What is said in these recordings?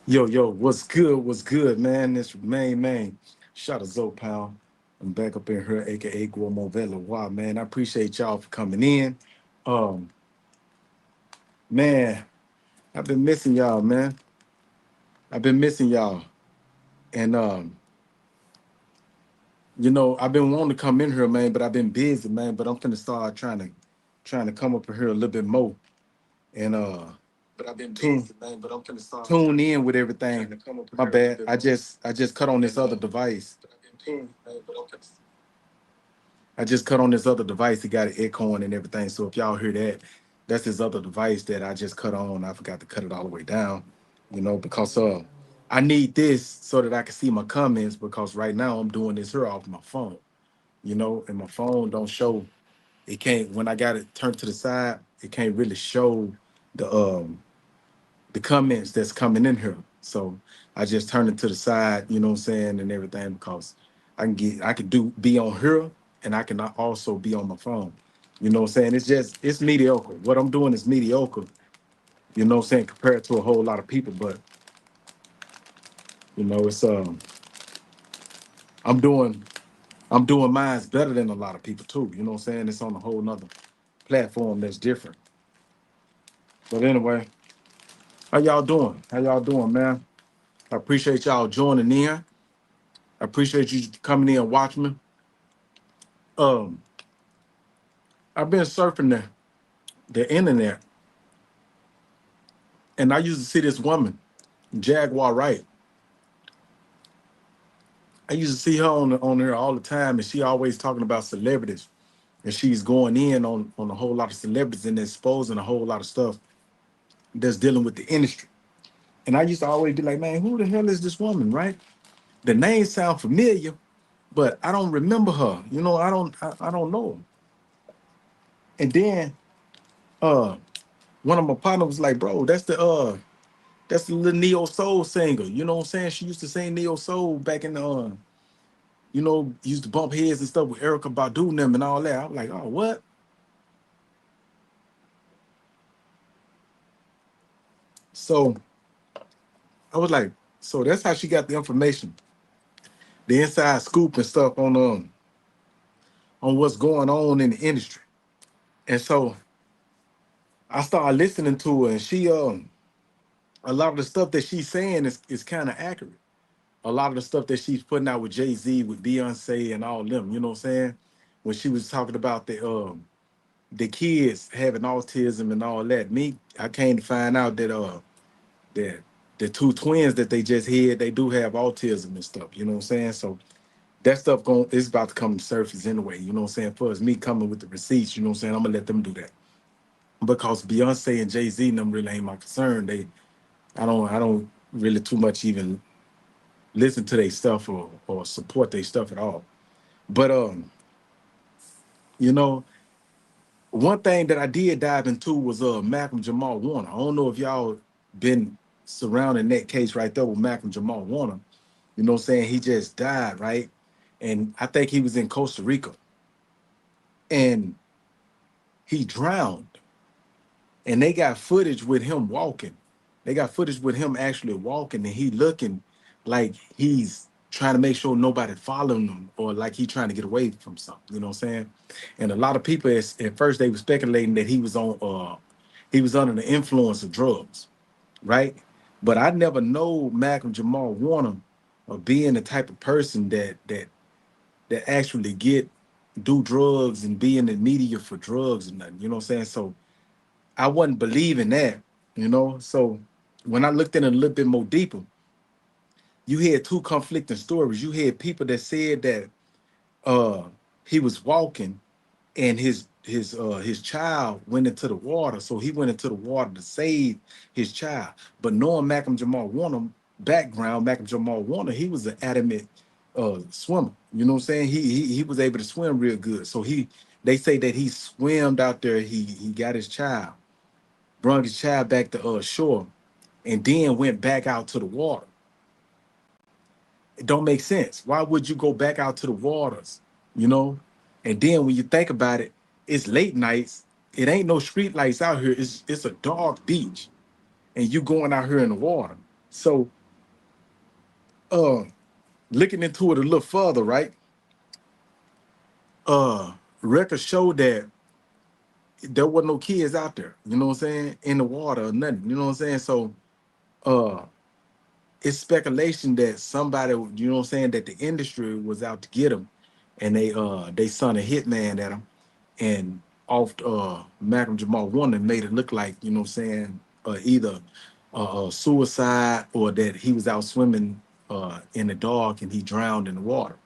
Yo, what's good? What's good, man? It's main. Shout out Zoe Pal. I'm back up in here, aka Guamovella. Wow, man. I appreciate y'all for coming in. Um, man, I've been missing y'all, man. I've been missing y'all. And I've been wanting to come in here, man, but I've been busy, man. But I'm finna start trying to come up in here a little bit more. And But I've been tune busy, man. But I'm finna start tune in with trying everything. to come up My here a little bad. bit I more. just I just cut on this And other device. but I've been busy, man. But I'm finna. I just cut on this other device. It got an echo and everything. So if y'all hear that, that's this other device that I just cut on. I forgot to cut it all the way down, because I need this so that I can see my comments because right now I'm doing this here off my phone, and my phone don't show. It can't when I got it turned to the side. It can't really show the um the comments that's coming in here. So I just turn it to the side, you know what I'm saying, and everything because I can do be on here and I can also be on my phone. You know what I'm saying? It's mediocre. What I'm doing is mediocre, you know what I'm saying, compared to a whole lot of people. But it's I'm doing I'm doing mine's better than a lot of people too. You know what I'm saying? It's on a whole nother platform that's different. But anyway, how y'all doing? How y'all doing, man? I appreciate y'all joining in. I appreciate you coming in and watching me. Um, I've been surfing the internet, and I used to see this woman, Jaguar Wright. I used to see her on there all the time, and she always talking about celebrities, and she's going in on a whole lot of celebrities and exposing a whole lot of stuff that's dealing with the industry. And I used to always be like, man, who the hell is this woman, right? The name sound familiar, but I don't remember her. I don't know her. And then uh, one of my partners was like, bro, that's the little neo soul singer. You know what I'm saying? She used to sing neo soul back in the used to bump heads and stuff with Erica Badu and them and all that. I was like, oh, what? So I was like, so that's how she got the information, the inside scoop and stuff on what's going on in the industry. And so I started listening to her, and she a lot of the stuff that she's saying is kind of accurate. A lot of the stuff that she's putting out with Jay-Z, with Beyonce and all them, you know what I'm saying? When she was talking about the kids having autism and all that. I came to find out that the two twins that they just had, they do have autism and stuff. You know what I'm saying? So that stuff going is about to come to surface anyway. You know what I'm saying? For us, me coming with the receipts, you know what I'm saying? I'm gonna let them do that because Beyonce and Jay Z and them really ain't my concern. I don't really too much even listen to their stuff or support their stuff at all. But you know, one thing that I did dive into was Malcolm Jamal Warner. I don't know if y'all been surrounding that case right there with Malcolm Jamal Warner. You know what I'm saying? He just died, right? And I think he was in Costa Rica and he drowned. And they got footage with him walking. They got footage with him actually walking and he looking like he's trying to make sure nobody following him or like he trying to get away from something. You know what I'm saying? And a lot of people at first they were speculating that he was under the influence of drugs, right? But I never know Malcolm Jamal Warner of being the type of person that actually do drugs and be in the media for drugs and nothing. You know what I'm saying? So I wasn't believing that. So when I looked in it a little bit more deeper, you had two conflicting stories. You had people that said that uh he was walking and his child went into the water. So he went into the water to save his child. But knowing Malcolm Jamal Warner background, Malcolm Jamal Warner, he was an adamant swimmer. You know what I'm saying? He was able to swim real good. So they say that he swam out there, he got his child, brought his child back to shore, and then went back out to the water. It don't make sense. Why would you go back out to the waters, you know? And then when you think about it, it's late nights. It ain't no street lights out here. It's a dark beach, and you going out here in the water. So uh looking into it a little further, right? Uh Records show that there wasn't no kids out there, you know what I'm saying, in the water or nothing, you know what I'm saying? So uh it's speculation that somebody, you know what I'm saying, that the industry was out to get him, and they sent a hitman at him, and off Malcolm Jamal Warner made it look like, you know what I'm saying, either suicide or that he was out swimming in the dark and he drowned in the water.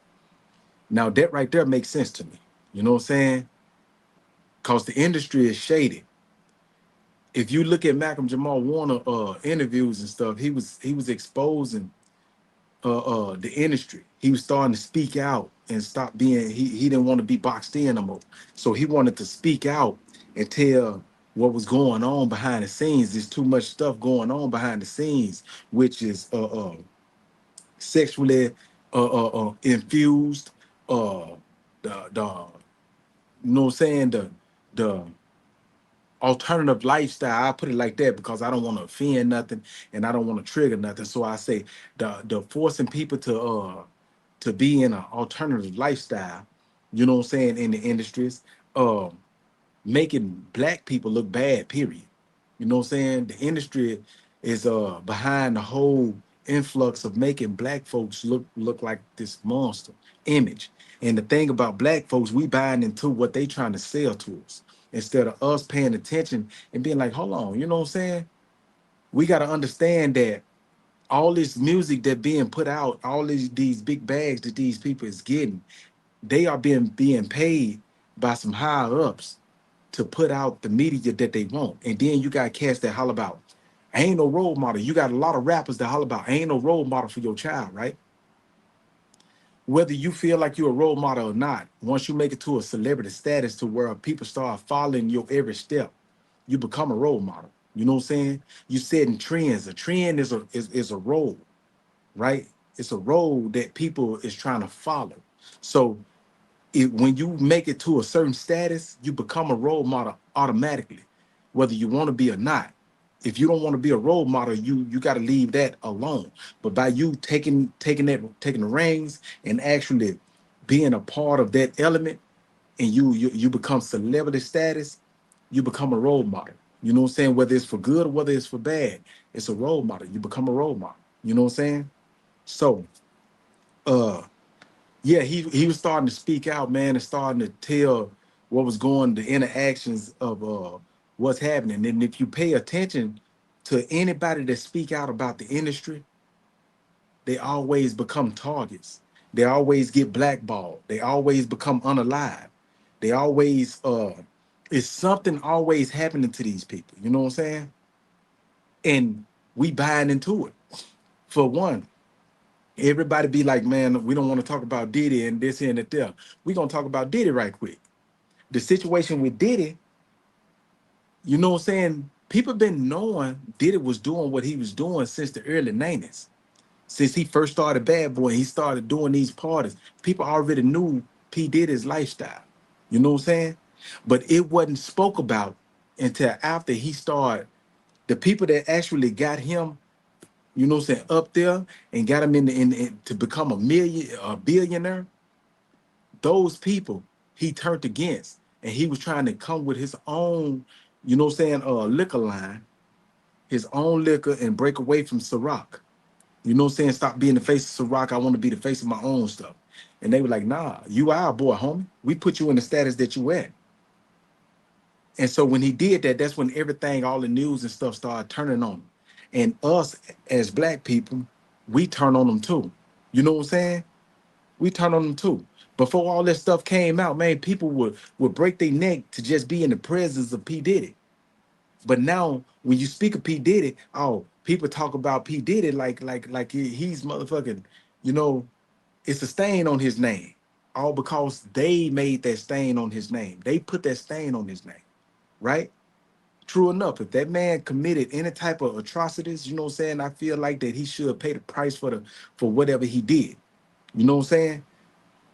Now that right there makes sense to me. You know what I'm saying? Because the industry is shady. If you look at Malcolm Jamal Warner interviews and stuff, he was exposing the industry. He was starting to speak out and stop being, he didn't want to be boxed in no more. So he wanted to speak out and tell what was going on behind the scenes. There's too much stuff going on behind the scenes, which is sexually infused, uh the you know what I'm saying, the alternative lifestyle. I put it like that because I don't want to offend nothing and I don't want to trigger nothing. So I say the forcing people to be in an alternative lifestyle, you know what I'm saying, in the industries, um, making black people look bad, period. You know what I'm saying? The industry is behind the whole influx of making black folks look like this monster image. And the thing about black folks, we buying into what they trying to sell to us instead of us paying attention and being like, hold on, you know what I'm saying? We got to understand that all this music that being put out, all these big bags that these people is getting, they are being paid by some higher ups to put out the media that they want. And then you got cats that holler about, I ain't no role model. You got a lot of rappers that holler about, I ain't no role model for your child, right? Whether you feel like you're a role model or not, once you make it to a celebrity status to where people start following your every step, you become a role model. You know what I'm saying? You setting trends. A trend is a role, right? It's a role that people is trying to follow. So when you make it to a certain status, you become a role model automatically, whether you want to be or not. If you don't want to be a role model, you got to leave that alone. But by you taking the reins and actually being a part of that element, and you become celebrity status, you become a role model. You know what I'm saying? Whether it's for good or whether it's for bad, it's a role model. You become a role model. You know what I'm saying? So, uh, yeah, he was starting to speak out, man, and starting to tell what was going, the interactions of what's happening. And if you pay attention to anybody that speak out about the industry, they always become targets. They always get blackballed. They always become unalive. They always it's something always happening to these people. You know what I'm saying? And we buying into it. For one, everybody be like, man, we don't want to talk about Diddy and this here and that there. We gonna talk about Diddy right quick. The situation with Diddy, you know what I'm saying? People been knowing Diddy was doing what he was doing since the early 90s. Since he first started Bad Boy, he started doing these parties. People already knew P. Diddy's lifestyle. You know what I'm saying? But it wasn't spoke about until after he started. The people that actually got him, you know what I'm saying, up there and got him in to become a billionaire, those people he turned against. And he was trying to come with his own, you know what I'm saying, liquor line, his own liquor, and break away from Ciroc. You know what I'm saying? Stop being the face of Ciroc. I want to be the face of my own stuff. And they were like, nah, you our boy, homie. We put you in the status that you at. And so when he did that, that's when everything, all the news and stuff started turning on him. And us as black people, we turn on them too. You know what I'm saying? We turn on them too. Before all this stuff came out, man, people would break their neck to just be in the presence of P. Diddy. But now when you speak of P. Diddy, oh, people talk about P. Diddy like he's motherfucking, you know, it's a stain on his name. All because they made that stain on his name. They put that stain on his name, right? True enough, if that man committed any type of atrocities, you know what I'm saying, I feel like that he should pay the price for whatever he did. You know what I'm saying?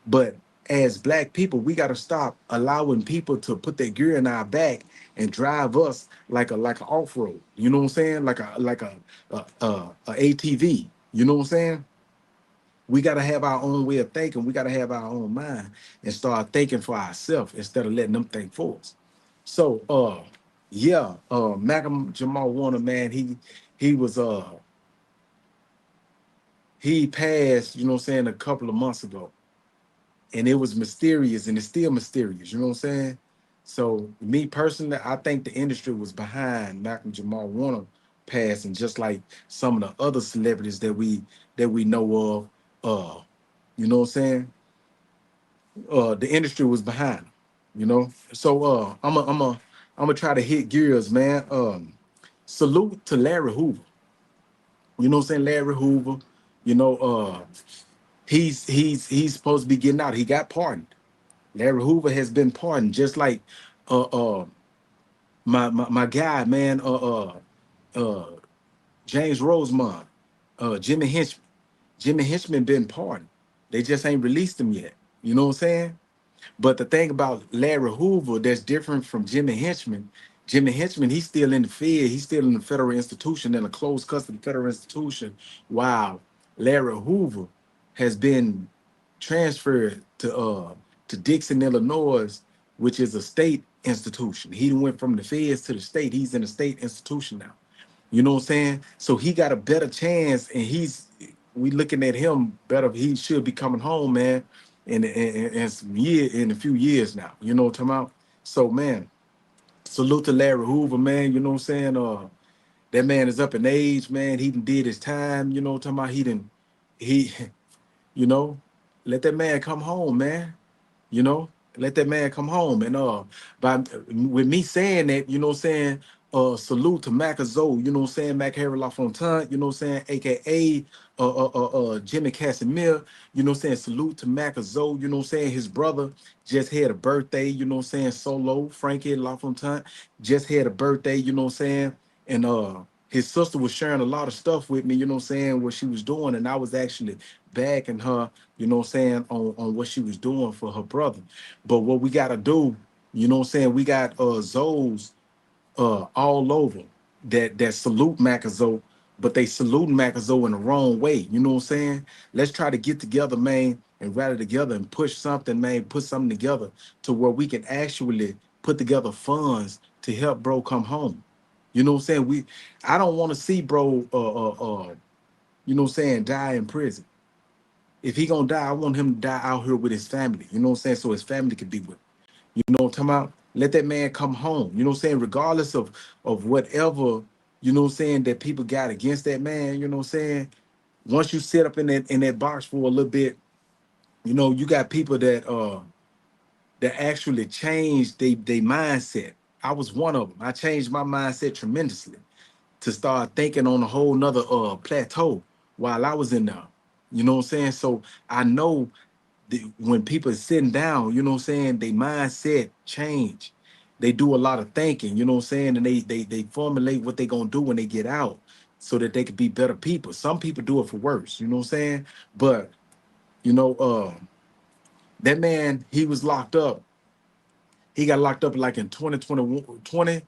But as black people, we got to stop allowing people to put their gear in our back and drive us like a off road. You know what I'm saying? Like a ATV. You know what I'm saying? We got to have our own way of thinking. We got to have our own mind and start thinking for ourselves instead of letting them think for us. So, yeah, Malcolm Jamal Warner, man, he was he passed. You know what I'm saying, a couple of months ago, and it was mysterious, and it's still mysterious. You know what I'm saying? So, me personally, I think the industry was behind Malcolm Jamal Warner passing, just like some of the other celebrities that we know of. You know what I'm saying? The industry was behind him, you know. So I'm gonna try to hit gears, man. Salute to Larry Hoover. You know what I'm saying? Larry Hoover, you know, he's supposed to be getting out. He got pardoned. Larry Hoover has been pardoned, just like uh uh my guy, man, uh James Rosemond, Jimmy Henchman. Jimmy Henchman been pardoned. They just ain't released him yet. You know what I'm saying? But the thing about Larry Hoover that's different from Jimmy Henchman, he's still in the Fed, he's still in the federal institution, in a closed custody federal institution, while Larry Hoover has been transferred to Dixon, Illinois, which is a state institution. He went from the feds to the state. He's in a state institution now. You know what I'm saying? So he got a better chance, and we looking at him better. He should be coming home, man, in some in a few years now. You know what I'm talking about? So man, salute to Larry Hoover, man. You know what I'm saying? That man is up in age, man. He done did his time. You know what I'm talking about? He, you know, let that man come home, man. You know, let that man come home. And by with me saying that, you know what I'm saying, salute to Macazo, you know what I'm saying, Mac Harry LaFontaine, you know what I'm saying, aka Jimmy Casimir, you know what I'm saying, salute to Macazo, you know what I'm saying, his brother just had a birthday, you know what I'm saying, Solo, Frankie LaFontaine, just had a birthday, you know what I'm saying, and his sister was sharing a lot of stuff with me, you know what I'm saying, what she was doing, and I was actually backing her, you know what I'm saying, on what she was doing for her brother. But what we gotta do, you know what I'm saying, we got Zoes all over that salute Macazo, but they salute Macazo in the wrong way. You know what I'm saying? Let's try to get together, man, and rally together and push something, man, put something together to where we can actually put together funds to help bro come home. You know what I'm saying? I don't want to see bro you know what I'm saying, die in prison. If he gonna die, I want him to die out here with his family. You know what I'm saying? So his family could be with him. You know what I'm talking about? Let that man come home. You know what I'm saying? Regardless of whatever, you know what I'm saying, that people got against that man, you know what I'm saying? Once you sit up in that box for a little bit, you know, you got people that actually changed they mindset. I was one of them. I changed my mindset tremendously to start thinking on a whole nother plateau while I was in there. You know what I'm saying? So I know when people are sitting down, you know what I'm saying, they mindset change. They do a lot of thinking, you know what I'm saying, and they formulate what they gonna do when they get out so that they could be better people. Some people do it for worse, you know what I'm saying? But you know, that man, he was locked up. He got locked up like in 2021,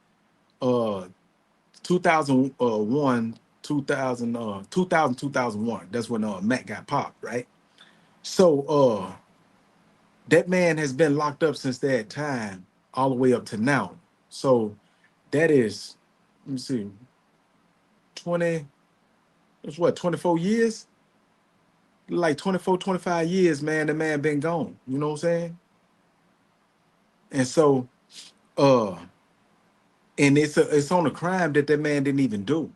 2001, 2001. That's when Matt got popped, right? So that man has been locked up since that time all the way up to now. So that is, let me see, 20, it's what, 24 years? Like 24, 25 years, man, the man been gone. You know what I'm saying? And so, uh, and it's on a crime that man didn't even do.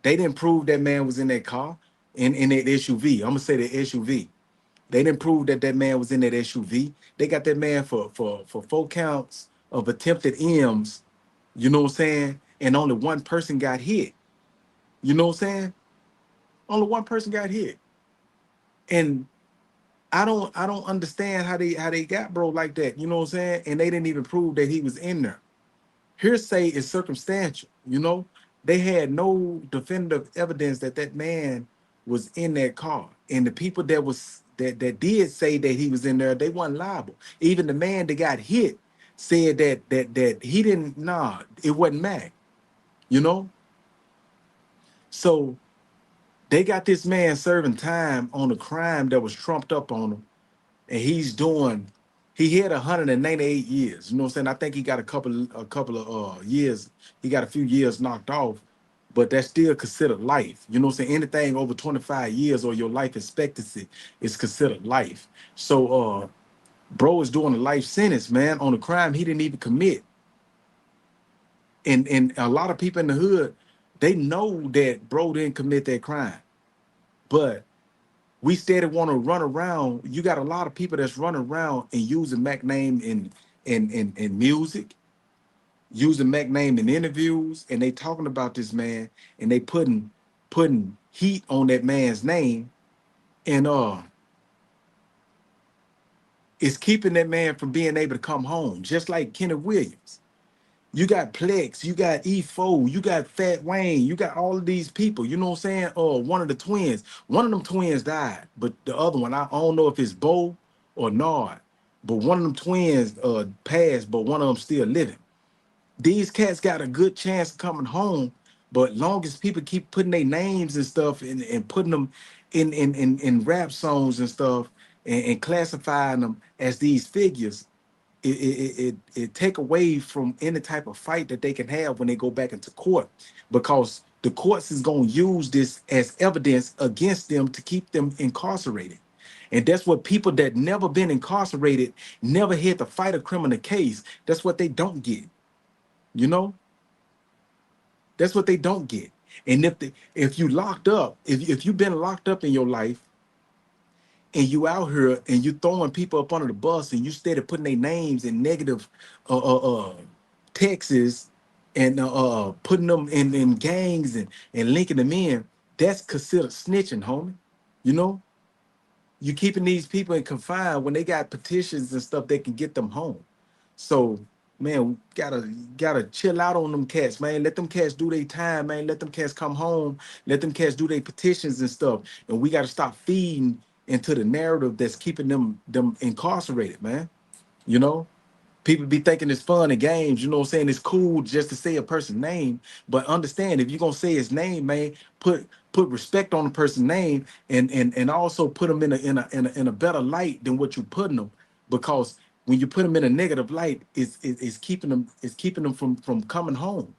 They didn't prove that man was in that car, in that SUV. I'm gonna say the SUV. They didn't prove that man was in that SUV. They got that man for 4 counts of attempted M's. You know what I'm saying? And only one person got hit. You know what I'm saying? Only one person got hit. And I don't understand how they got bro like that. You know what I'm saying? And they didn't even prove that he was in there. Hearsay is circumstantial. You know, they had no definitive evidence that man was in that car, and the people that did say that he was in there, they wasn't liable. Even the man that got hit said that he didn't. Nah, it wasn't Mac. You know, so they got this man serving time on a crime that was trumped up on him, and he's doing. He had 198 years. You know what I'm saying? I think he got a couple of years. He got a few years knocked off, but that's still considered life. You know what I'm saying? Anything over 25 years or your life expectancy is considered life. So bro is doing a life sentence, man, on a crime he didn't even commit. And a lot of people in the hood, they know that bro didn't commit that crime. But we steady want to run around. You got a lot of people that's running around and using Mac name in music, using Mac name in interviews, and they talking about this man, and they putting heat on that man's name, and it's keeping that man from being able to come home, just like Kenneth Williams. You got Plex, you got E4, you got Fat Wayne, you got all of these people. You know what I'm saying? One of the twins, one of them twins died, but the other one, I don't know if it's Bo or Nard, but one of them twins passed, but one of them still living. These cats got a good chance of coming home, but long as people keep putting their names and stuff and putting them in rap songs and stuff and classifying them as these figures, it take away from any type of fight that they can have when they go back into court, because the courts is going to use this as evidence against them to keep them incarcerated. And that's what people that never been incarcerated, never had to fight a criminal case, that's what they don't get. You know, that's what they don't get. And if you locked up, if you've been locked up in your life, and you out here and you throwing people up under the bus, and you steady putting their names in negative texts, and putting them in gangs and linking them in, that's considered snitching, homie. You know, you keeping these people in confined when they got petitions and stuff that can get them home. So, man, we gotta chill out on them cats, man. Let them cats do their time, man. Let them cats come home. Let them cats do their petitions and stuff. And we gotta stop feeding into the narrative that's keeping them incarcerated, man. You know, people be thinking it's fun and games. You know what I'm saying? It's cool just to say a person's name, but understand, if you're gonna say his name, man, put respect on the person's name, and also put them in a better light than what you're putting them, because when you put them in a negative light, it's keeping them from coming home.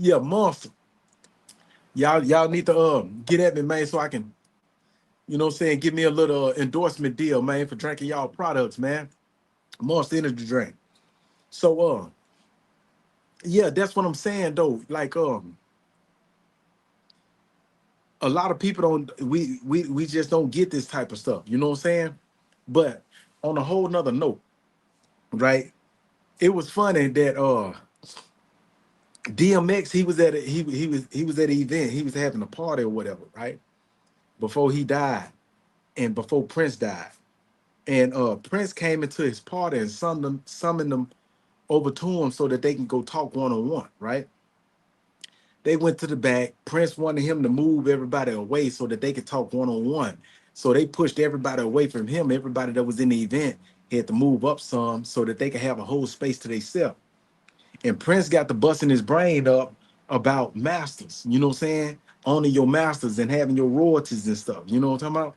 Yeah, monster. Y'all need to get at me, man, so I can, you know what I'm saying, give me a little endorsement deal, man, for drinking y'all products, man. Monster energy drink. So yeah, that's what I'm saying though. Like a lot of people don't, we just don't get this type of stuff. You know what I'm saying? But on a whole nother note, right? It was funny that DMX, he was at an event, he was having a party or whatever, right? Before he died and before Prince died. And Prince came into his party and summoned them over to him so that they can go talk one-on-one, right? They went to the back. Prince wanted him to move everybody away so that they could talk one-on-one. So they pushed everybody away from him. Everybody that was in the event had to move up some so that they could have a whole space to themselves. And Prince got to busting his brain up about masters, you know what I'm saying? Owning your masters and having your royalties and stuff. You know what I'm talking about?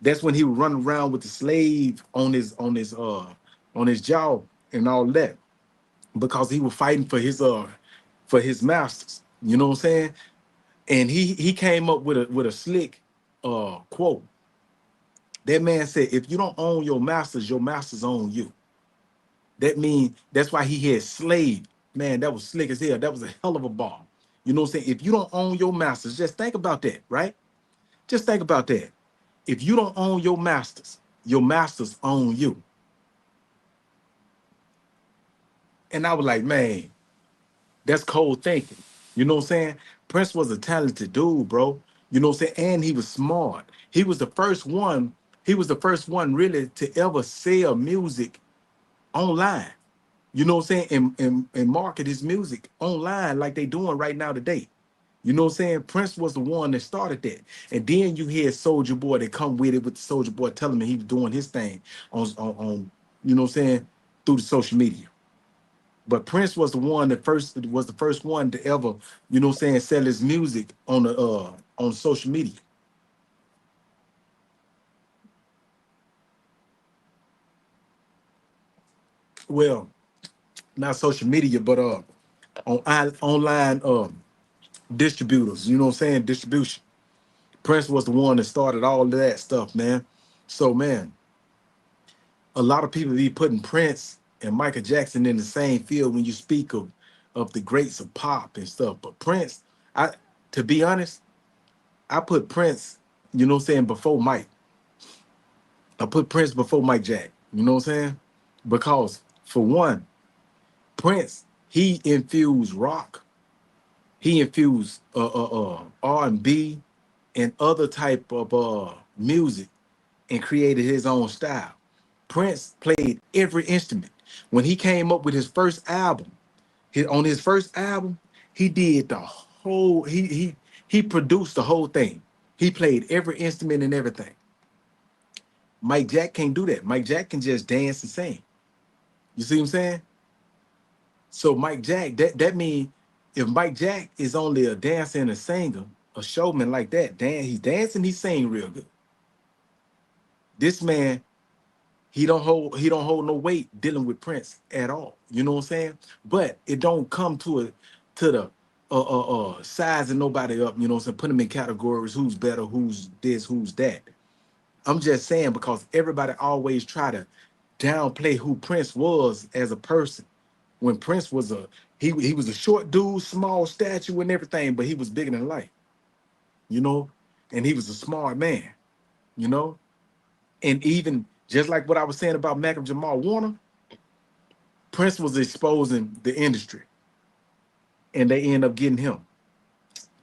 That's when he was running around with the slave on his jaw and all that, because he was fighting for his masters. You know what I'm saying? And he came up with a slick quote. That man said, if you don't own your masters own you. That means that's why he had slave. Man, that was slick as hell. That was a hell of a bar. You know what I'm saying? If you don't own your masters, just think about that, right? Just think about that. If you don't own your masters own you. And I was like, man, that's cold thinking. You know what I'm saying? Prince was a talented dude, bro. You know what I'm saying? And he was smart. He was the first one really to ever sell music online. You know what I'm saying? And market his music online like they doing right now today. You know what I'm saying? Prince was the one that started that. And then you hear Soldier Boy that come with it with the Soldier Boy telling me he was doing his thing on you know what I'm saying, through the social media. But Prince was the one that first was the first one to ever, you know what I'm saying, sell his music on social media. Well, not social media, but online distributors, you know what I'm saying, distribution. Prince was the one that started all of that stuff, man. So man, a lot of people be putting Prince and Michael Jackson in the same field when you speak of the greats of pop and stuff. But Prince, I to be honest, I put Prince, you know what I'm saying, before Mike. I put Prince before Mike Jack. You know what I'm saying? Because for one, Prince, he infused rock, he infused R&B and other type of music and created his own style. Prince played every instrument. When he came up with his first album, on his first album, he did the whole, he produced the whole thing. He played every instrument and everything. Mike Jack can't do that. Mike Jack can just dance and sing. You see what I'm saying? So Mike Jack, that means if Mike Jack is only a dancer and a singer, a showman like that, he's dancing, he sing real good. This man, he don't hold no weight dealing with Prince at all. You know what I'm saying? But it don't come to the sizing nobody up, you know what I'm saying? Put them in categories, who's better, who's this, who's that. I'm just saying because everybody always try to downplay who Prince was as a person. When Prince was he was a short dude, small statue and everything, but he was bigger than life, you know, and he was a smart man, you know. And even just like what I was saying about Malcolm Jamal Warner, Prince was exposing the industry, and they end up getting him.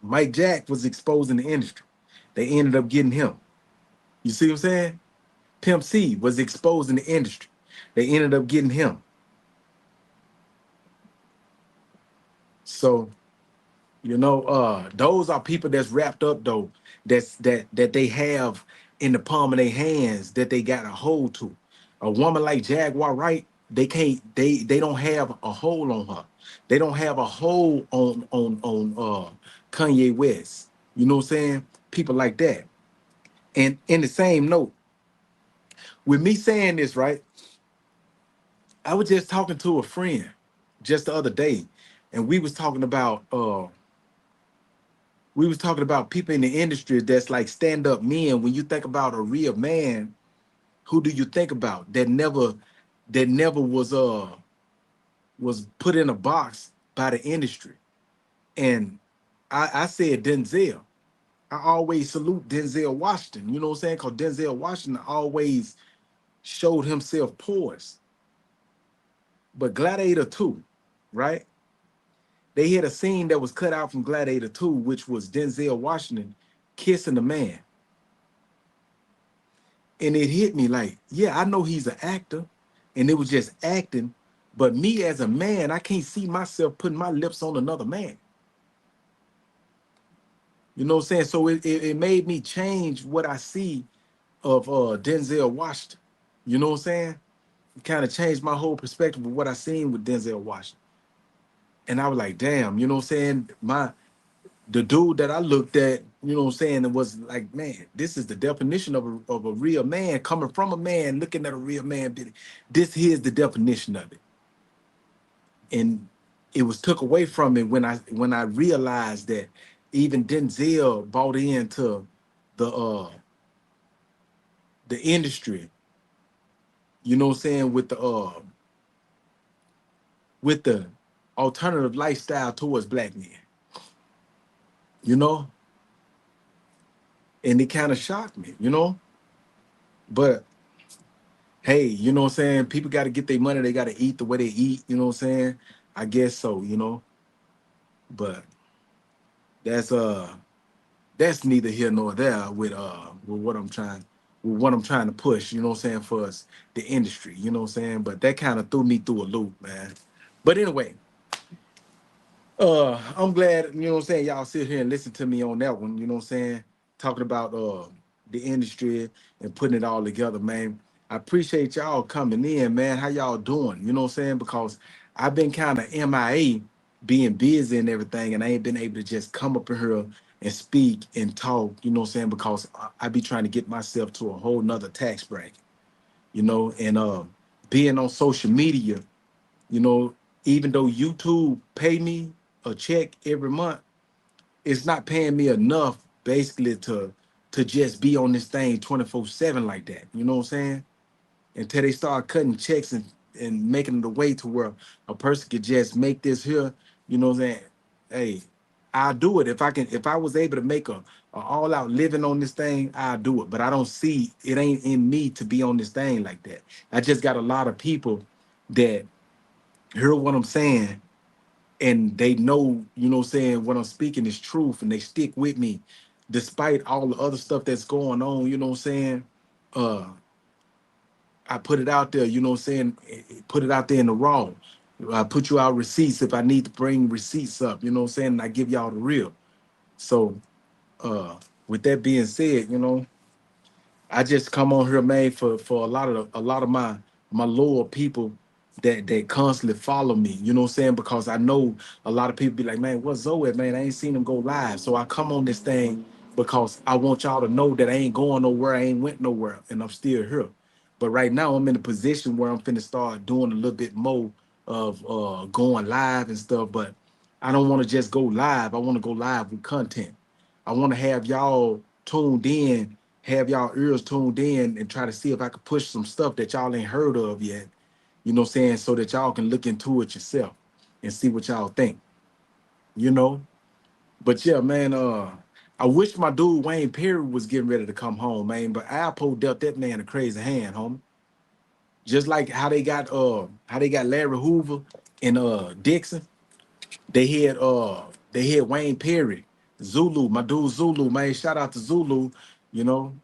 Mike Jack was exposing the industry, they ended up getting him. You see what I'm saying? Pimp C was exposing the industry, they ended up getting him. So those are people that's wrapped up though, that they have in the palm of their hands that they got a hold to. A woman like Jaguar Wright, they can't, they don't have a hold on her. They don't have a hold on Kanye West. You know what I'm saying? People like that. And in the same note, with me saying this, right? I was just talking to a friend just the other day, and we was talking about people in the industry that's like stand-up men. When you think about a real man, who do you think about that never was put in a box by the industry? And I said Denzel. I always salute Denzel Washington, you know what I'm saying? Because Denzel Washington always showed himself poised. But Gladiator 2, right? They had a scene that was cut out from Gladiator 2, which was Denzel Washington kissing a man. And it hit me like, yeah, I know he's an actor, and it was just acting. But me as a man, I can't see myself putting my lips on another man. You know what I'm saying? So it made me change what I see of Denzel Washington. You know what I'm saying? It kind of changed my whole perspective of what I seen with Denzel Washington. And I was like, damn, you know what I'm saying? The dude that I looked at, you know what I'm saying, it was like, man, this is the definition of a real man, coming from a man, looking at a real man. This here's the definition of it. And it was took away from me when I realized that even Denzel bought into the the industry, you know what I'm saying, with the alternative lifestyle towards black men, you know, and it kind of shocked me, you know. But hey, you know what I'm saying? People got to get their money. They got to eat the way they eat. You know what I'm saying? I guess so, you know. But that's that's neither here nor there with what I'm trying. with what I'm trying to push, you know what I'm saying, for us, the industry, you know what I'm saying? But that kind of threw me through a loop, man. But anyway, I'm glad, you know what I'm saying, y'all sit here and listen to me on that one, you know what I'm saying? Talking about the industry and putting it all together, man. I appreciate y'all coming in, man. How y'all doing? You know what I'm saying? Because I've been kind of MIA, being busy and everything, and I ain't been able to just come up in here and speak and talk, you know what I'm saying? Because I be trying to get myself to a whole nother tax bracket, you know, and being on social media, you know, even though YouTube pay me a check every month, it's not paying me enough basically to just be on this thing 24/7 like that. You know what I'm saying? Until they start cutting checks and making it a way to where a person could just make this here, you know what I'm saying? Hey, I'll do it. If I was able to make a all out living on this thing, I'll do it. But I don't see it ain't in me to be on this thing like that. I just got a lot of people that hear what I'm saying and they know, you know what I'm saying, what I'm speaking is truth and they stick with me despite all the other stuff that's going on, you know what I'm saying? Uh I put it out there, you know what I'm saying? Put it out there in the raw. I put you out receipts if I need to bring receipts up, you know what I'm saying? And I give y'all the real. So with that being said, you know, I just come on here, man, for a lot of my loyal people that constantly follow me. You know what I'm saying? Because I know a lot of people be like, man, what's Zoe at, man? I ain't seen him go live. So I come on this thing because I want y'all to know that I ain't going nowhere, I ain't went nowhere, and I'm still here. But right now I'm in a position where I'm finna start doing a little bit more of going live and stuff. But I don't want to just go live. I want to go live with content. I want to have y'all tuned in, have y'all ears tuned in, and try to see if I could push some stuff that y'all ain't heard of yet. You know what I'm saying? So that y'all can look into it yourself and see what y'all think. You know? But yeah, man, I wish my dude Wayne Perry was getting ready to come home, man. But Alpo dealt that man a crazy hand, homie. Just like how they got Larry Hoover and Dixon. They had Wayne Perry, Zulu, my dude Zulu, man. Shout out to Zulu, you know.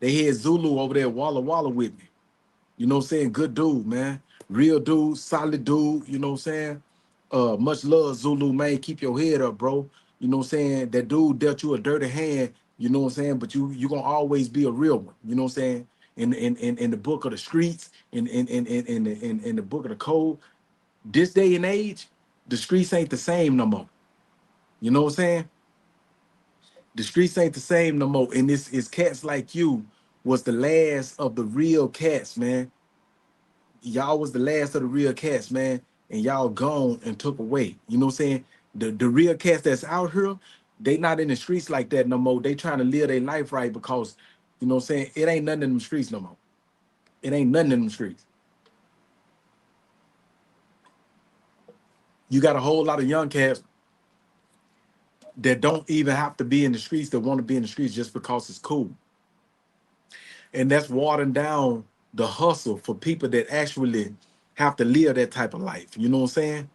They had Zulu over there, Walla Walla with me. You know what I'm saying? Good dude, man. Real dude, solid dude, you know what I'm saying? Much love, Zulu, man. Keep your head up, bro. You know what I'm saying? That dude dealt you a dirty hand, you know what I'm saying? But you gonna always be a real one, you know what I'm saying? In the book of the streets, in the book of the code, this day and age, the streets ain't the same no more. You know what I'm saying? The streets ain't the same no more. And this is cats like you was the last of the real cats, man. Y'all was the last of the real cats, man. And y'all gone and took away. You know what I'm saying? The real cats that's out here, they not in the streets like that no more. They trying to live their life right because, you know what I'm saying? It ain't nothing in them streets no more. It ain't nothing in them streets. You got a whole lot of young cats that don't even have to be in the streets that want to be in the streets just because it's cool. And that's watering down the hustle for people that actually have to live that type of life. You know what I'm saying?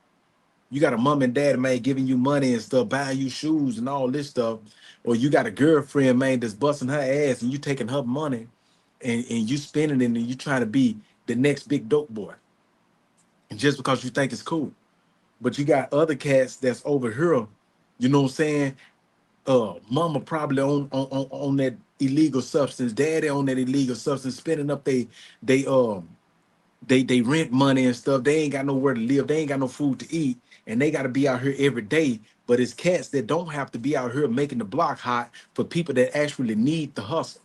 You got a mom and dad, man, giving you money and stuff, buying you shoes and all this stuff. Or you got a girlfriend, man, that's busting her ass and you taking her money and you spending it and you trying to be the next big dope boy. And just because you think it's cool. But you got other cats that's over here, you know what I'm saying? Mama probably on that illegal substance, daddy on that illegal substance, spending up they rent money and stuff. They ain't got nowhere to live. They ain't got no food to eat, and they got to be out here every day. But it's cats that don't have to be out here making the block hot for people that actually need the hustle,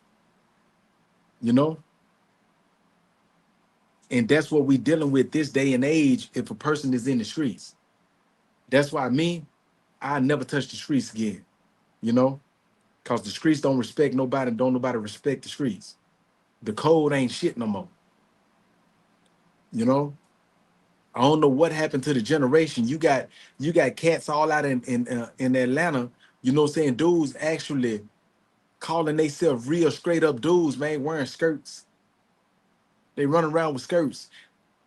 you know. And that's what we dealing with this day and age. If a person is in the streets, that's why I never touch the streets again, you know, because the streets don't respect nobody. Don't nobody respect the streets. The code ain't shit no more, you know. I don't know what happened to the generation. You got cats all out in Atlanta. You know what I'm saying? Dudes actually calling themselves real straight up dudes, man, wearing skirts. They run around with skirts.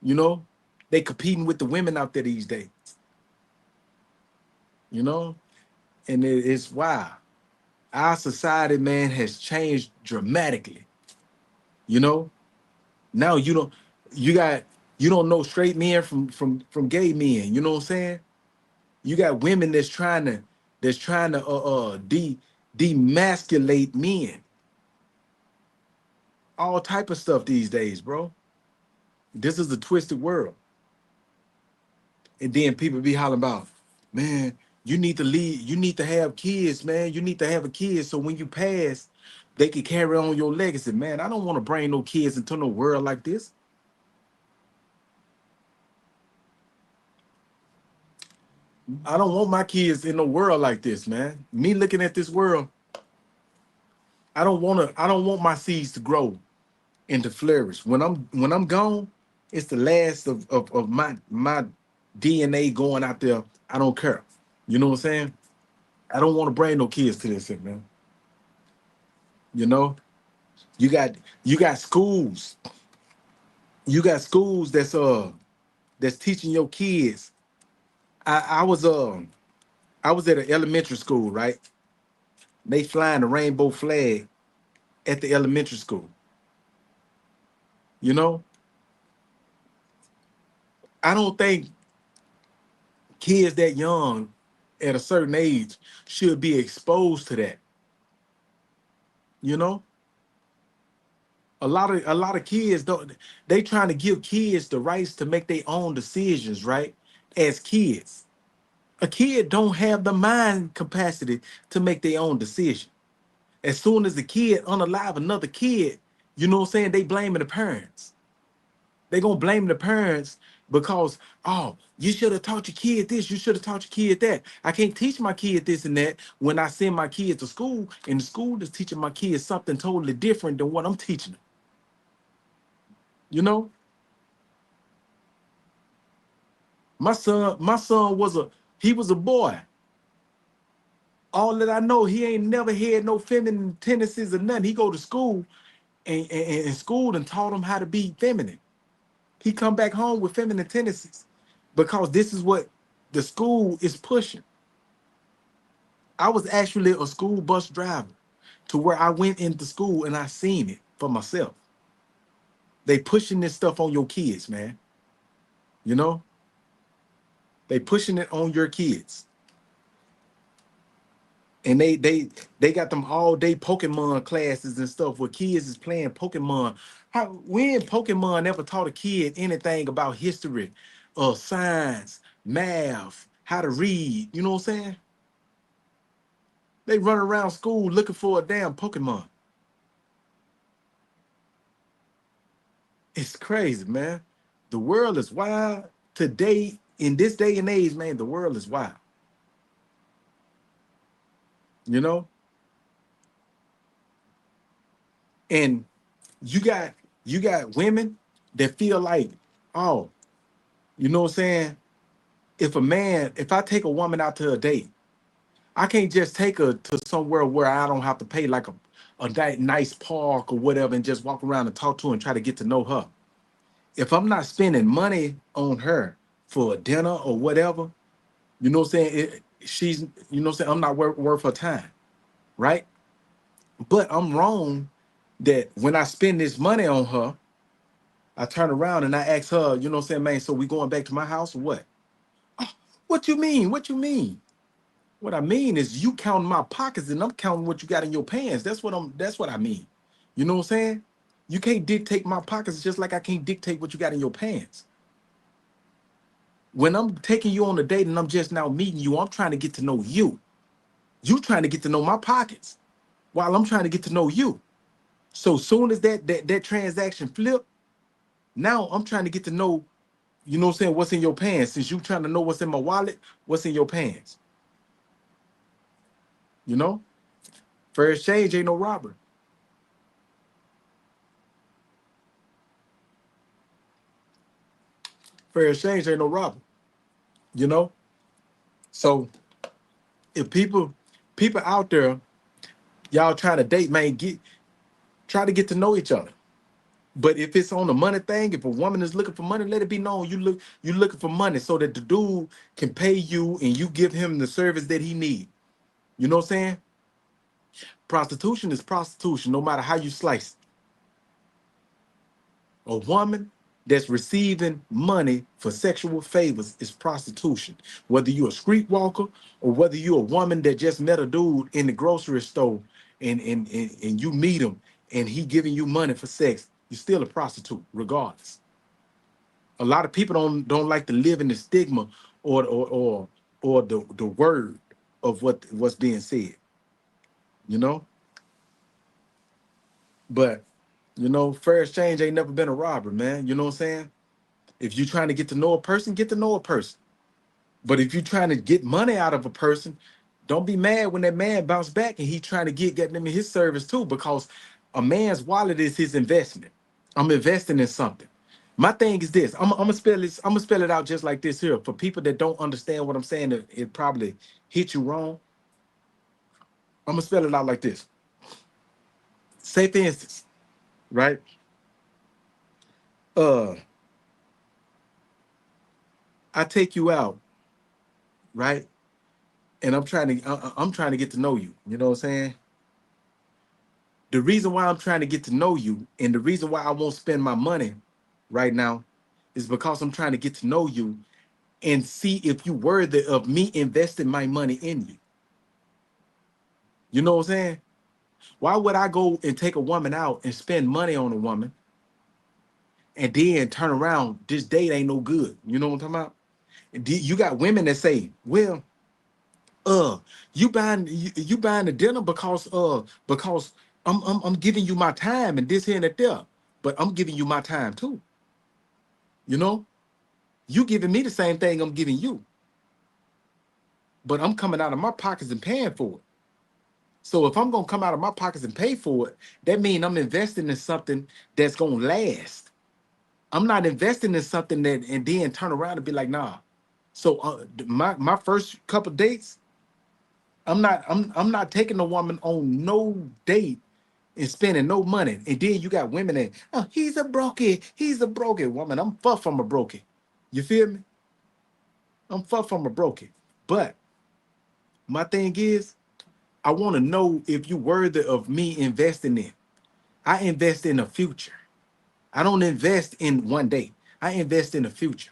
You know, they competing with the women out there these days. You know, and it's wild. Our society, man, has changed dramatically. You know, now you got you don't know straight men from gay men. You know what I'm saying? You got women that's trying to demasculate men. All type of stuff these days, bro. This is a twisted world. And then people be hollering about, man, you need to lead, you need to have kids, man. You need to have a kid so when you pass, they can carry on your legacy. Man, I don't want to bring no kids into no world like this. I don't want my kids in a world like this, man. Me looking at this world, I don't want my seeds to grow and to flourish. When I'm gone, it's the last of my DNA going out there. I don't care. You know what I'm saying? I don't want to bring no kids to this shit, man. You know, you got you got schools, you got schools that's teaching your kids. I was at an elementary school, right? They flying the rainbow flag at the elementary school. You know, I don't think kids that young at a certain age should be exposed to that. You know, a lot of kids don't. They trying to give kids the rights to make their own decisions, right? As kids, a kid don't have the mind capacity to make their own decision. As soon as the kid unalive another kid, you know what I'm saying? They blaming the parents. They gonna blame the parents because, oh, you should have taught your kid this, you should have taught your kid that. I can't teach my kid this and that when I send my kids to school, and the school is teaching my kids something totally different than what I'm teaching them. You know, my son he was a boy. All that I know, he ain't never had no feminine tendencies or nothing. He go to school and school and taught him how to be feminine. He come back home with feminine tendencies because this is what the school is pushing. I was actually a school bus driver to where I went into school and I seen it for myself. They pushing this stuff on your kids, man. You know, they pushing it on your kids. And they got them all day Pokemon classes and stuff where kids is playing Pokemon. When Pokemon ever taught a kid anything about history, science, math, how to read? You know what I'm saying? They run around school looking for a damn Pokemon. It's crazy, man. The world is wild today. In this day and age, man, the world is wild. You know, and you got you got women that feel like, oh, you know what I'm saying? If I take a woman out to a date, I can't just take her to somewhere where I don't have to pay like a nice park or whatever and just walk around and talk to her and try to get to know her. If I'm not spending money on her for a dinner or whatever, you know what I'm saying? She's, you know what I'm saying? I'm not worth her time, right? But I'm wrong that when I spend this money on her, I turn around and I ask her, you know what I'm saying, man, so we going back to my house or what? What you mean? What you mean? What I mean is you counting my pockets and I'm counting what you got in your pants. That's what I mean. You know what I'm saying? You can't dictate my pockets just like I can't dictate what you got in your pants. When I'm taking you on a date and I'm just now meeting you, I'm trying to get to know you. You trying to get to know my pockets while I'm trying to get to know you. So soon as that transaction flip, now I'm trying to get to know, you know what I'm saying, what's in your pants. Since you trying to know what's in my wallet, what's in your pants. You know? Fair exchange ain't no robbery. Fair exchange ain't no robbery. You know? So if people out there, y'all trying to date, man, try to get to know each other. But if it's on the money thing, if a woman is looking for money, let it be known you looking for money so that the dude can pay you and you give him the service that he need. You know what I'm saying? Prostitution is prostitution, no matter how you slice it. A woman that's receiving money for sexual favors is prostitution. Whether you're a street walker or whether you're a woman that just met a dude in the grocery store and you meet him and he giving you money for sex, you're still a prostitute, regardless. A lot of people don't like to live in the stigma or the word of what's being said, you know. But fair exchange ain't never been a robber, man. You know what I'm saying? If you're trying to get to know a person, get to know a person. But if you're trying to get money out of a person, don't be mad when that man bounce back and he trying to get them in his service too, because a man's wallet is his investment. I'm investing in something. My thing is this. I'm gonna spell this. I'm gonna spell it out just like this here. For people that don't understand what I'm saying, it probably hit you wrong. I'm gonna spell it out like this. Say for instance, right? Uh, I take you out, right? And I'm trying to get to know you. You know what I'm saying? The reason why I'm trying to get to know you and the reason why I won't spend my money right now is because I'm trying to get to know you and see if you worthy of me investing my money in you. You know what I'm saying? Why would I go and take a woman out and spend money on a woman and then turn around, this date ain't no good? You know what I'm talking about? You got women that say, well, uh, you buying the dinner because I'm giving you my time and this here and that there, but I'm giving you my time too. You know, you giving me the same thing I'm giving you, but I'm coming out of my pockets and paying for it. So if I'm gonna come out of my pockets and pay for it, that means I'm investing in something that's gonna last. I'm not investing in something that and then turn around and be like, nah. So my first couple dates, I'm not taking a woman on no date and spending no money. And then you got women that, oh, he's a brokey woman. I'm far from a brokey. You feel me? I'm far from a brokey. But my thing is, I want to know if you worthy of me investing in. I invest in the future. I don't invest in one day. I invest in the future.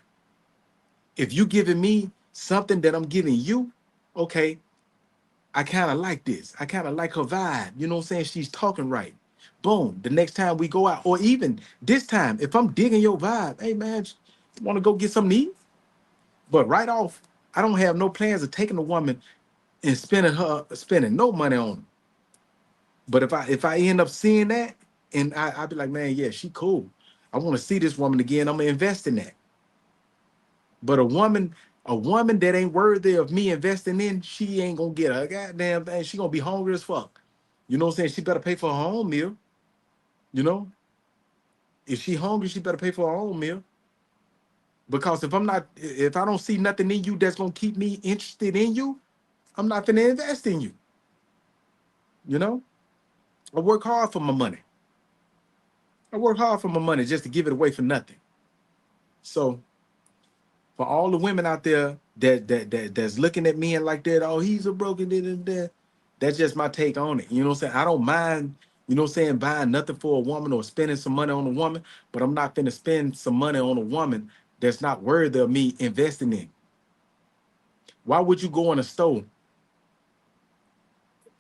If you giving me something that I'm giving you, okay, I kind of like this. I kind of like her vibe. You know what I'm saying? She's talking right. Boom. The next time we go out, or even this time, if I'm digging your vibe, hey man, want to go get something to eat? But right off, I don't have no plans of taking a woman and spending no money on her. But if I end up seeing that, and I'd be like, man, yeah, she cool. I want to see this woman again. I'm gonna invest in that. But a woman that ain't worthy of me investing in, she ain't gonna get a goddamn thing. She gonna be hungry as fuck. You know what I'm saying? She better pay for her own meal. You know, if she hungry, she better pay for her own meal. Because if I don't see nothing in you that's gonna keep me interested in you, I'm not gonna invest in you. You know, I work hard for my money. I work hard for my money just to give it away for nothing. So for all the women out there that's looking at me and like that, oh, he's a broken da. That's just my take on it. You know what I'm saying? I don't mind, buying nothing for a woman or spending some money on a woman, but I'm not gonna spend some money on a woman that's not worthy of me investing in. Why would you go in a store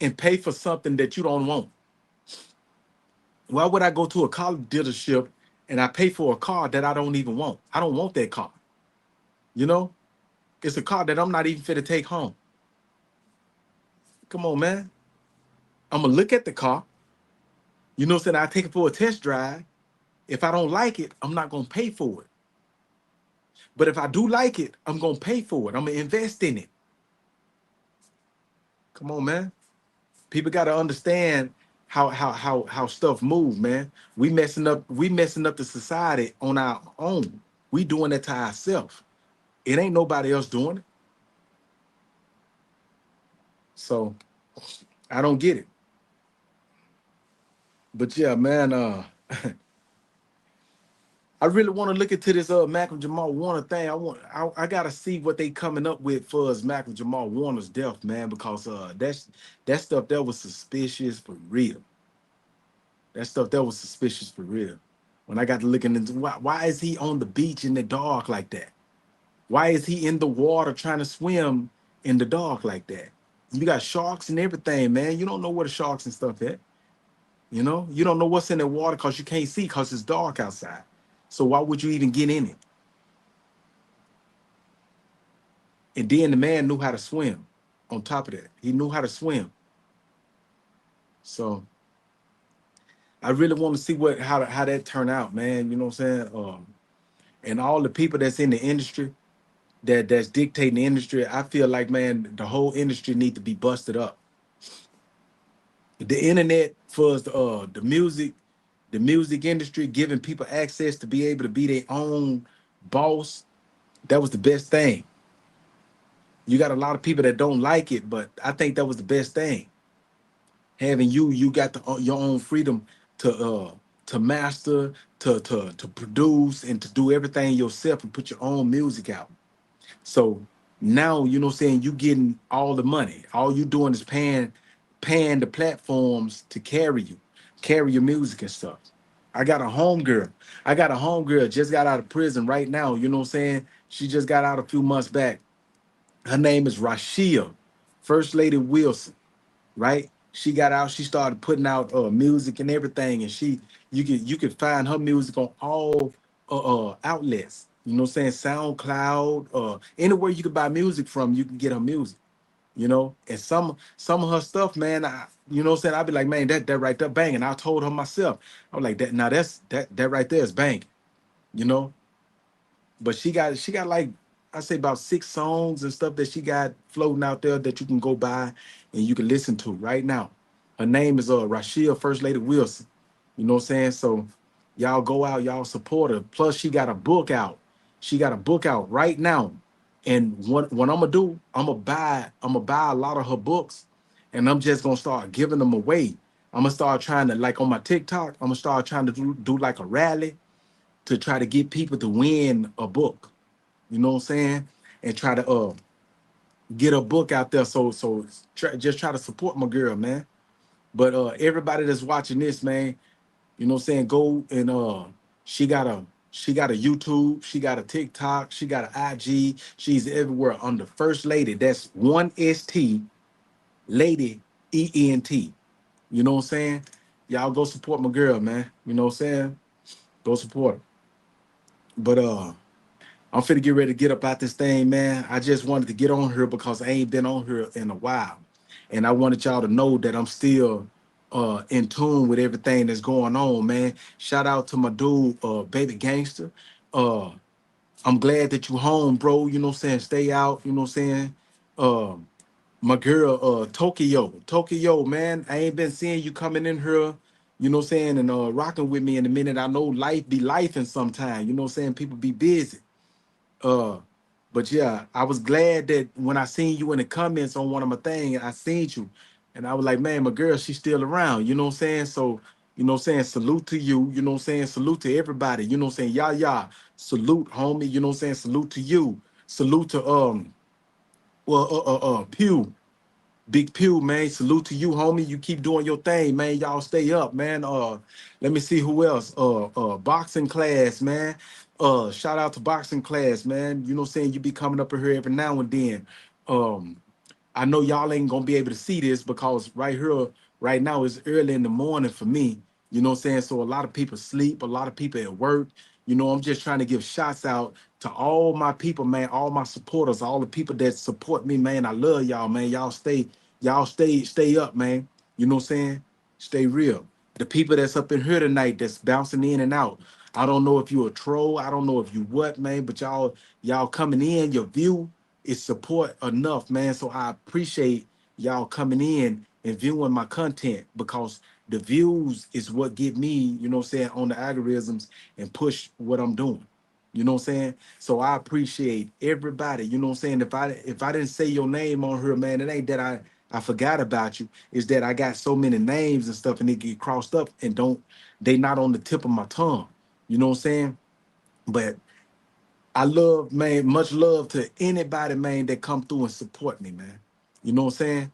and pay for something that you don't want? Why would I go to a car dealership and I pay for a car that I don't even want? I don't want that car. You know, it's a car that I'm not even fit to take home. Come on, man. I'm gonna look at the car. You know what I'm saying? I take it for a test drive. If I don't like it, I'm not gonna pay for it. But if I do like it, I'm gonna pay for it. I'm gonna invest in it. Come on, man. People gotta understand how stuff move, man. We messing up the society on our own. We doing it to ourselves. It ain't nobody else doing it. So I don't get it. But yeah, man, I really want to look into this Malcolm Jamal Warner thing. I gotta see what they coming up with for us Malcolm Jamal Warner's death, man, because that stuff that was suspicious for real. That stuff that was suspicious for real. When I got to looking into why is he on the beach in the dark like that? Why is he in the water trying to swim in the dark like that? You got sharks and everything, man. You don't know where the sharks and stuff at. You know, you don't know what's in the water because you can't see because it's dark outside. So why would you even get in it? And then the man knew how to swim. On top of that, he knew how to swim. So I really want to see how that turn out, man. You know what I'm saying? And all the people that's in the industry that's dictating the industry, I feel like, man, the whole industry need to be busted up. The internet for us, the music industry, giving people access to be able to be their own boss. That was the best thing. You got a lot of people that don't like it, but I think that was the best thing. Having you got your own freedom to master, to produce, and to do everything yourself and put your own music out. So now, you know what I'm saying, you getting all the money. All you doing is paying the platforms to carry your music and stuff. I got a homegirl. I got a homegirl just got out of prison right now. You know what I'm saying? She just got out a few months back. Her name is Rashia, First Lady Wilson, right? She got out, she started putting out music and everything, and you could find her music on all outlets. You know what I'm saying? SoundCloud, anywhere you could buy music from, you can get her music. You know, and some of her stuff, man, you know what I'm saying? I'd be like, man, that right there banging. I told her myself, I was like, that now that right there is banging, you know. But she got like I say about 6 songs and stuff that she got floating out there that you can go buy and you can listen to right now. Her name is Rashia First Lady Wilson. You know what I'm saying? So y'all go out, y'all support her. Plus, she got a book out. She got a book out right now. And what I'm gonna do, I'm gonna buy a lot of her books, and I'm just gonna start giving them away. I'm gonna start trying to like on my TikTok. I'm gonna start trying to do like a rally to try to get people to win a book. You know what I'm saying? And try to get a book out there. Just try to support my girl, man. But everybody that's watching this, man, you know what I'm saying? Go and she got a she got a YouTube, she got a TikTok, she got an IG. She's everywhere under First Lady. That's one ST Lady ENT. You know what I'm saying? Y'all go support my girl, man. You know what I'm saying? Go support her. But I'm finna get ready to get up out this thing, man. I just wanted to get on here because I ain't been on here in a while. And I wanted y'all to know that I'm still in tune with everything that's going on, man. Shout out to my dude, Baby Gangster. Uh I'm glad that you home, bro. You know what I'm saying? Stay out, you know what I'm saying? Um my girl, Tokyo, man. I ain't been seeing you coming in here, you know what I'm saying, and rocking with me in a minute. I know life be life and sometime, you know what I'm saying? People be busy. Uh, but yeah, I was glad that when I seen you in the comments on one of my things, I seen you, and I was like, man, my girl, she's still around. You know what I'm saying? So, you know what I'm saying? Salute to you. You know what I'm saying? Salute to everybody. You know what I'm saying? Yeah. Salute, homie. You know what I'm saying? Salute to you. Salute to Pew. Big Pew, man. Salute to you, homie. You keep doing your thing, man. Y'all stay up, man. Let me see who else. Boxing class, man. Shout out to boxing class, man. You know what I'm saying? You be coming up in here every now and then. Um, I know y'all ain't gonna be able to see this because right here, right now, it's early in the morning for me. You know what I'm saying? So a lot of people sleep, a lot of people at work. You know, I'm just trying to give shots out to all my people, man, all my supporters, all the people that support me, man. I love y'all, man. Stay up, man. You know what I'm saying? Stay real. The people that's up in here tonight that's bouncing in and out. I don't know if you a troll. I don't know if you what, man, but y'all coming in, your view is support enough, man. So I appreciate y'all coming in and viewing my content because the views is what get me, you know what I'm saying, on the algorithms and push what I'm doing. You know what I'm saying? So I appreciate everybody. You know what I'm saying? If I didn't say your name on here, man, it ain't that I forgot about you. It's that I got so many names and stuff and they get crossed up and don't they not on the tip of my tongue. You know what I'm saying? But I love, man, much love to anybody, man, that come through and support me, man. You know what I'm saying?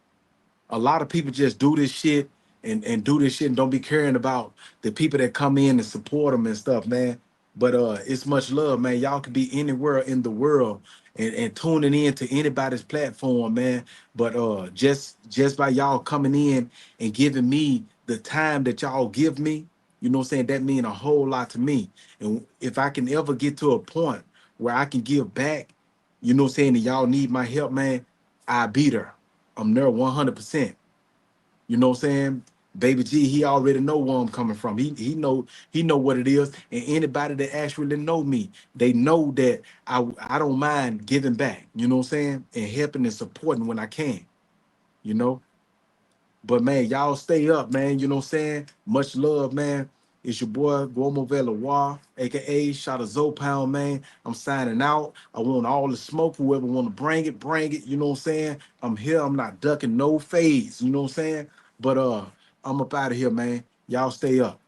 A lot of people just do this shit and do this shit and don't be caring about the people that come in and support them and stuff, man. But it's much love, man. Y'all could be anywhere in the world and tuning in to anybody's platform, man. But just by y'all coming in and giving me the time that y'all give me, you know what I'm saying, that mean a whole lot to me. And if I can ever get to a point where I can give back, you know what I'm saying, and y'all need my help, man, I be there. I'm there 100%. You know what I'm saying? Baby G, he already know where I'm coming from. He know what it is. And anybody that actually know me, they know that I don't mind giving back. You know what I'm saying? And helping and supporting when I can. You know. But man, y'all stay up, man. You know what I'm saying? Much love, man. It's your boy Guomo Veloir, aka Shot a Zopound, man. I'm signing out. I want all the smoke. Whoever want to bring it, bring it. You know what I'm saying? I'm here. I'm not ducking no fades. You know what I'm saying? But I'm up out of here, man. Y'all stay up.